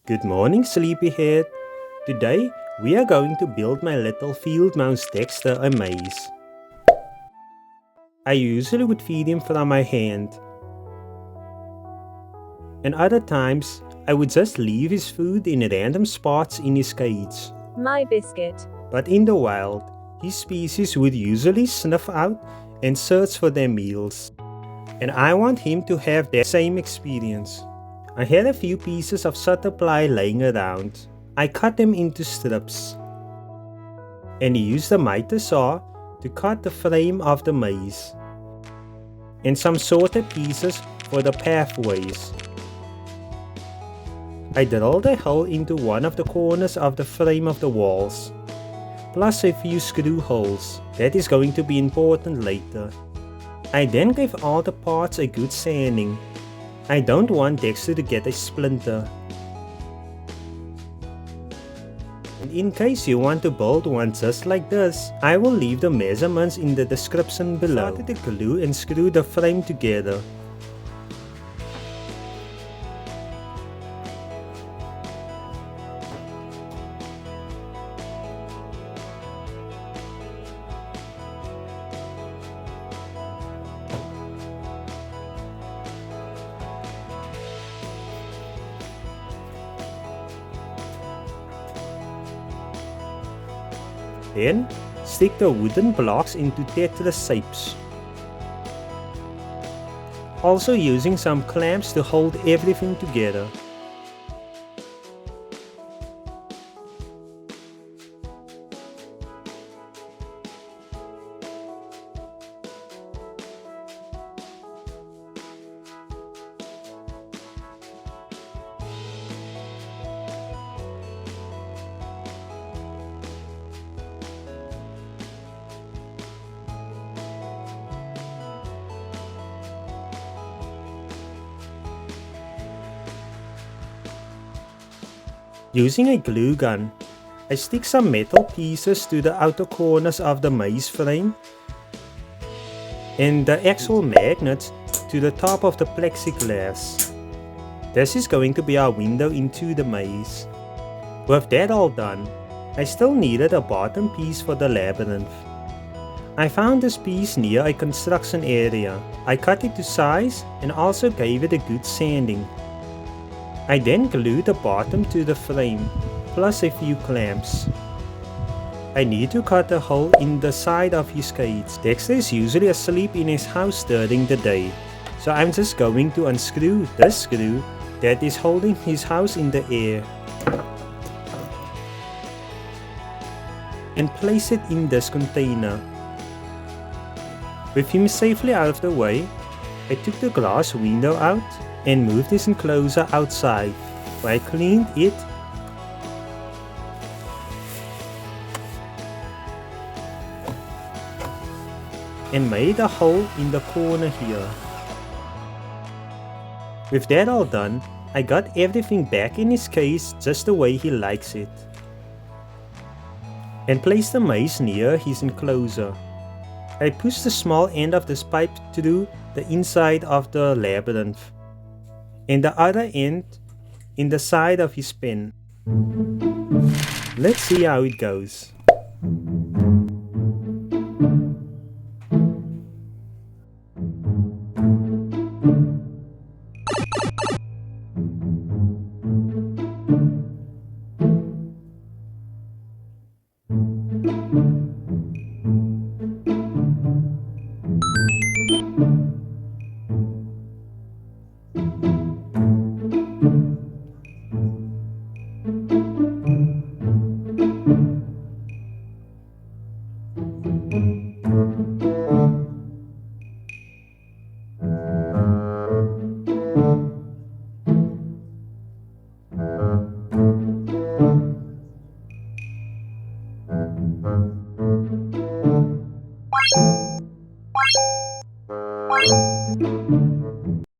Good morning, sleepyhead. Today, we are going to build my little field mouse Dexter a maze. I usually would feed him from my hand. And other times, I would just leave his food in random spots in his cage. My biscuit. But in the wild, his species would usually snuff out and search for their meals. And I want him to have that same experience. I had a few pieces of sutter ply laying around. I cut them into strips and used a miter saw to cut the frame of the maze and some sorted pieces for the pathways. I drilled a hole into one of the corners of the frame of the walls, plus a few screw holes. That is going to be important later. I then gave all the parts a good sanding. I don't want Dexter to get a splinter. And in case you want to build one just like this, I will leave the measurements in the description below. I started to glue and screw the frame together. Then, stick the wooden blocks into Tetris shapes. Also using some clamps to hold everything together. Using a glue gun, I stick some metal pieces to the outer corners of the maze frame and the actual magnets to the top of the plexiglass. This is going to be our window into the maze. With that all done, I still needed a bottom piece for the labyrinth. I found this piece near a construction area. I cut it to size and also gave it a good sanding. I then glued the bottom to the frame, plus a few clamps. I need to cut a hole in the side of his cage. Dexter is usually asleep in his house during the day, so I'm just going to unscrew this screw that is holding his house in the air and place it in this container. With him safely out of the way, I took the glass window out and moved this enclosure outside, where I cleaned it and made a hole in the corner here. With that all done, I got everything back in his case just the way he likes it, and placed the maze near his enclosure. I pushed the small end of this pipe through the inside of the labyrinth and the other end in the side of his pen. Let's see how it goes.